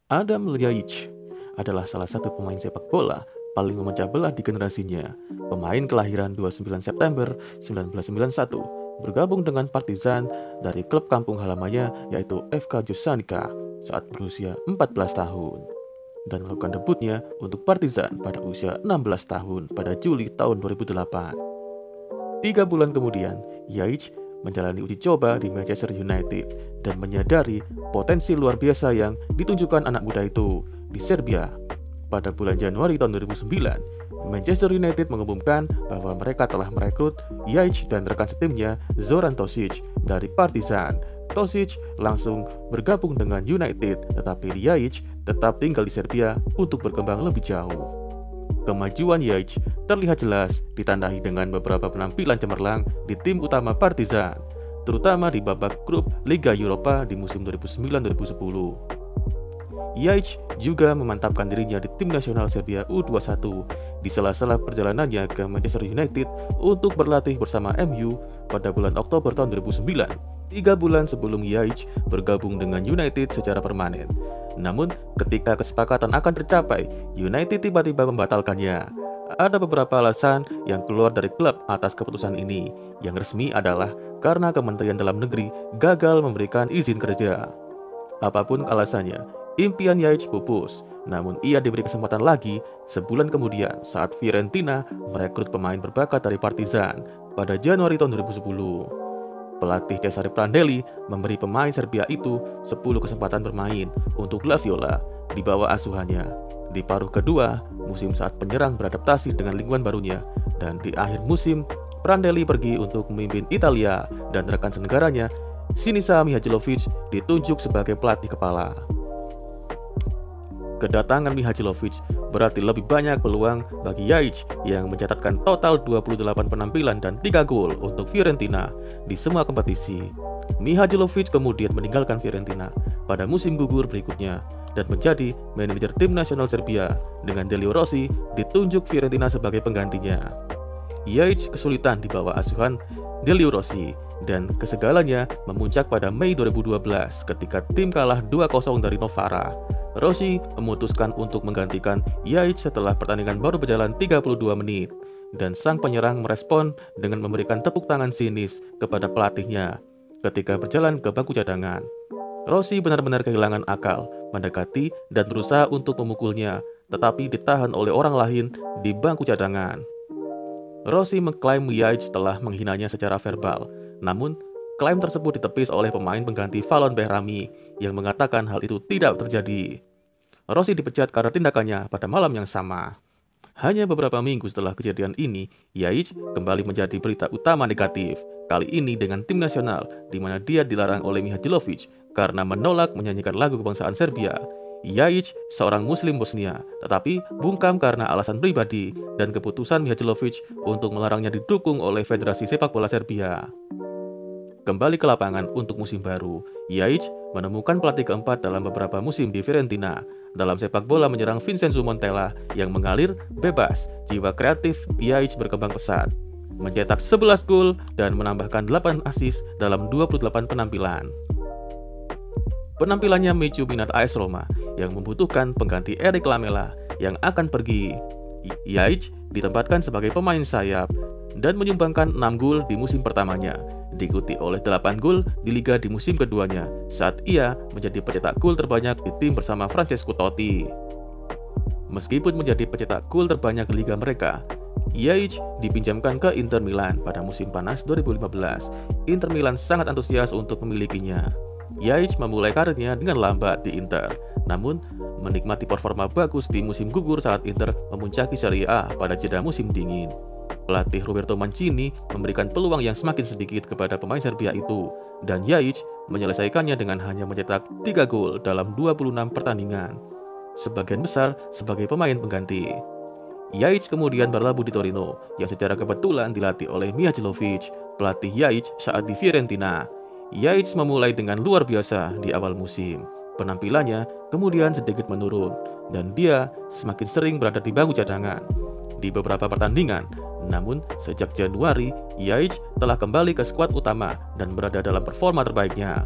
Adam Ljajic adalah salah satu pemain sepak bola paling memecah belah di generasinya. Pemain kelahiran 29 September 1991, bergabung dengan Partizan dari klub kampung halamannya yaitu FK Jošanica saat berusia 14 tahun dan melakukan debutnya untuk Partizan pada usia 16 tahun pada Juli tahun 2008. 3 bulan kemudian, Ljajic menjalani uji coba di Manchester United dan menyadari potensi luar biasa yang ditunjukkan anak muda itu di Serbia. Pada bulan Januari tahun 2009, Manchester United mengumumkan bahwa mereka telah merekrut Ljajic dan rekan setimnya Zoran Tosic dari Partizan. Tosic langsung bergabung dengan United, tetapi Ljajic tetap tinggal di Serbia untuk berkembang lebih jauh. Kemajuan Ljajic terlihat jelas ditandai dengan beberapa penampilan cemerlang di tim utama Partizan, terutama di babak grup Liga Eropa di musim 2009-2010. Ljajic juga memantapkan dirinya di tim nasional Serbia U21 di sela-sela perjalanannya ke Manchester United untuk berlatih bersama MU pada bulan Oktober tahun 2009. 3 bulan sebelum Ljajic bergabung dengan United secara permanen. Namun, ketika kesepakatan akan tercapai, United tiba-tiba membatalkannya. Ada beberapa alasan yang keluar dari klub atas keputusan ini. Yang resmi adalah karena Kementerian Dalam Negeri gagal memberikan izin kerja. Apapun alasannya, impian Ljajic pupus. Namun ia diberi kesempatan lagi sebulan kemudian saat Fiorentina merekrut pemain berbakat dari Partizan pada Januari tahun 2010. Pelatih Cesare Prandelli memberi pemain Serbia itu 10 kesempatan bermain untuk La Viola di bawah asuhannya. Di paruh kedua, musim saat penyerang beradaptasi dengan lingkungan barunya, dan di akhir musim, Prandelli pergi untuk memimpin Italia dan rekan senegaranya, Sinisa Mihajlovic, ditunjuk sebagai pelatih kepala. Kedatangan Mihajlovic berarti lebih banyak peluang bagi Ljajic yang mencatatkan total 28 penampilan dan 3 gol untuk Fiorentina di semua kompetisi. Mihajlovic kemudian meninggalkan Fiorentina pada musim gugur berikutnya dan menjadi manajer tim nasional Serbia dengan Delio Rossi ditunjuk Fiorentina sebagai penggantinya. Ljajic kesulitan di bawah asuhan Delio Rossi dan kesegalanya memuncak pada Mei 2012 ketika tim kalah 2-0 dari Novara. Rossi memutuskan untuk menggantikan Ljajic setelah pertandingan baru berjalan 32 menit dan sang penyerang merespon dengan memberikan tepuk tangan sinis kepada pelatihnya ketika berjalan ke bangku cadangan. Rossi benar-benar kehilangan akal, mendekati dan berusaha untuk memukulnya, tetapi ditahan oleh orang lain di bangku cadangan. Rossi mengklaim Ljajic telah menghinanya secara verbal, namun klaim tersebut ditepis oleh pemain pengganti Valon Behrami yang mengatakan hal itu tidak terjadi. Rossi dipecat karena tindakannya pada malam yang sama. Hanya beberapa minggu setelah kejadian ini, Ljajic kembali menjadi berita utama negatif. Kali ini dengan tim nasional, di mana dia dilarang oleh Mihajlovic karena menolak menyanyikan lagu kebangsaan Serbia. Ljajic seorang Muslim Bosnia, tetapi bungkam karena alasan pribadi dan keputusan Mihajlovic untuk melarangnya didukung oleh Federasi Sepak Bola Serbia. Kembali ke lapangan untuk musim baru, Ljajic menemukan pelatih keempat dalam beberapa musim di Fiorentina. Dalam sepak bola menyerang Vincenzo Montella yang mengalir bebas, jiwa kreatif Ljajic berkembang pesat, mencetak 11 gol dan menambahkan 8 assist dalam 28 penampilan. Penampilannya memicu minat AS Roma yang membutuhkan pengganti Erik Lamela yang akan pergi. Ljajic ditempatkan sebagai pemain sayap dan menyumbangkan 6 gol di musim pertamanya, diikuti oleh 8 gol di Liga di musim keduanya saat ia menjadi pencetak gol terbanyak di tim bersama Francesco Totti. Meskipun menjadi pencetak gol terbanyak di Liga mereka, Ljajic dipinjamkan ke Inter Milan pada musim panas 2015. Inter Milan sangat antusias untuk memilikinya. Ljajic memulai karirnya dengan lambat di Inter, namun menikmati performa bagus di musim gugur saat Inter memuncaki Serie A pada jeda musim dingin. Pelatih Roberto Mancini memberikan peluang yang semakin sedikit kepada pemain Serbia itu, dan Ljajic menyelesaikannya dengan hanya mencetak 3 gol dalam 26 pertandingan, sebagian besar sebagai pemain pengganti. Ljajic kemudian berlabuh di Torino, yang secara kebetulan dilatih oleh Mihajlovic, pelatih Ljajic saat di Fiorentina. Ljajic memulai dengan luar biasa di awal musim. Penampilannya kemudian sedikit menurun, dan dia semakin sering berada di bangku cadangan di beberapa pertandingan. Namun, sejak Januari, Ljajic telah kembali ke skuad utama dan berada dalam performa terbaiknya.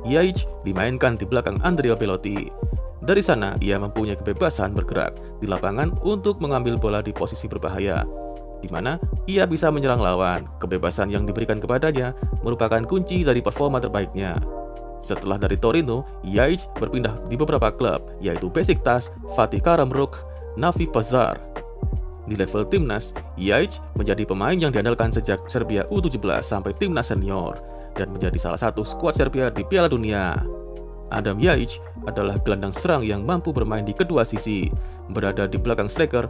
Ljajic dimainkan di belakang Andrea Belotti. Dari sana, ia mempunyai kebebasan bergerak di lapangan untuk mengambil bola di posisi berbahaya, di mana ia bisa menyerang lawan. Kebebasan yang diberikan kepadanya merupakan kunci dari performa terbaiknya. Setelah dari Torino, Yaich berpindah di beberapa klub, yaitu Besiktas, Fatih Karagümrük, Nafti Pazar. Di level timnas, Yaich menjadi pemain yang diandalkan sejak Serbia U17 sampai timnas senior dan menjadi salah satu skuad Serbia di Piala Dunia. Adam Yaich adalah gelandang serang yang mampu bermain di kedua sisi. Berada di belakang striker,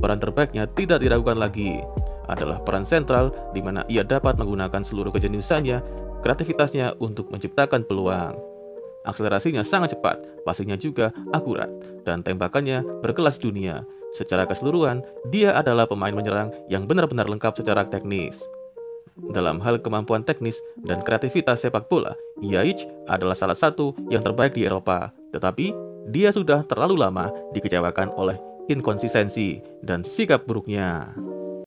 peran terbaiknya tidak diragukan lagi. Adalah peran sentral di mana ia dapat menggunakan seluruh kejeniusannya, kreativitasnya untuk menciptakan peluang. Akselerasinya sangat cepat, passingnya juga akurat, dan tembakannya berkelas dunia. Secara keseluruhan, dia adalah pemain menyerang yang benar-benar lengkap secara teknis. Dalam hal kemampuan teknis dan kreativitas sepak bola, Yaich adalah salah satu yang terbaik di Eropa. Tetapi, dia sudah terlalu lama dikecewakan oleh inkonsistensi dan sikap buruknya.